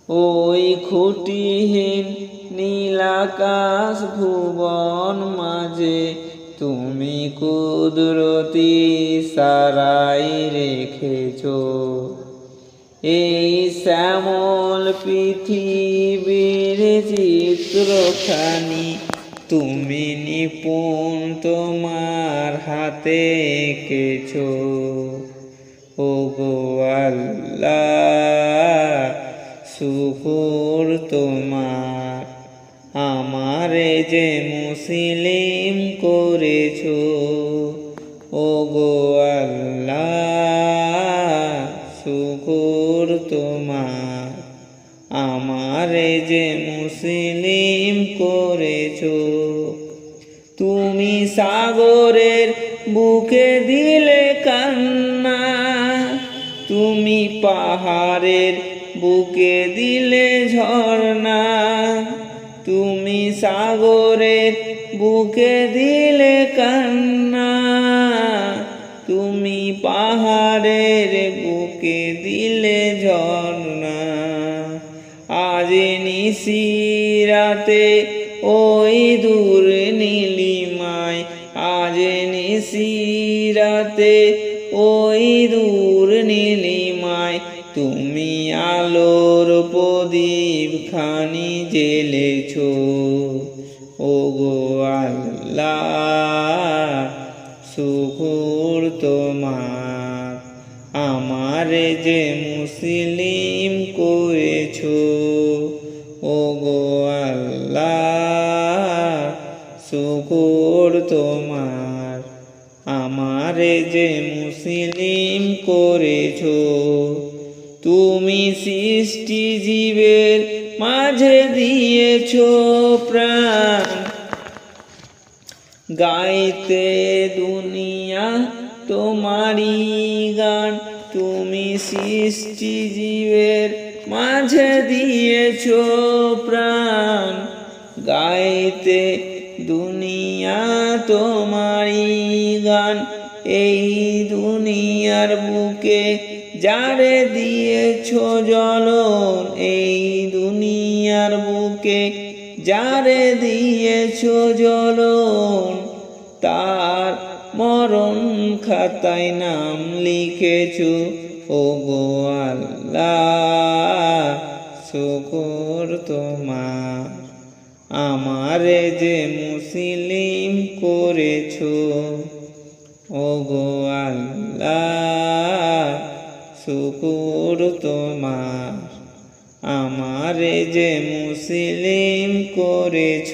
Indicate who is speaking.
Speaker 1: ওই খুঁটিহীন নীলাকাশ ভুবন মাঝে তুমি কুদরতি সারাই রেখেছ। এই শ্যামল পৃথিবীর চিত্রখানি তুমি নিপুণ তোমার হাতে এঁকেছ। ওগো আল্লাহ, শুকর তোমার, আমারে যে মুসলিম করেছ। ওগো আল্লাহ, শুকর তোমার, আমারে যে মুসলিম করেছ। তুমি সাগরের বুকে দিলে কান্না, তুমি পাহাড়ের বুকে দিলে ঝর্ণা, তুমি সাগরের বুকে দিলে কান্না, তুমি পাহাড়ের বুকে দিলে ঝর্ণা। আজ নিশিরাতে ওই দূর নীলিমায়, আজ নিশিরাতে ওই দূর নীলিমায় তুমি আলোর প্রদীপ খানি জ্বেলেছ। ওগো আল্লাহ, শুকর তোমার, আমারে যে মুসলিম করেছ। ওগো আল্লাহ, শুকর তোমার, আমারে যে মুসলিম করেছ। তুমি সৃষ্টি জীবের মাঝে দিয়েছ প্রাণ, গাইতে দুনিয়া তোমারি গান। তুমি সৃষ্টি জীবের মাঝে দিয়েছ প্রাণ, গাইতে দুনিয়া তোমারি গান। এই দুনিয়ার বুকে যারে দিয়েছ জ্বলন, এই দুনিয়ার বুকে যারে দিয়েছ জ্বলন, তার মরণ খাতায় নাম লিখেছ। ওগো আল্লাহ, শুকর তোমার, আমারে যে মুসলিম করেছ। ওগো আল্লাহ, শুকর তোমার, আমারে যে মুসলিম করেছ।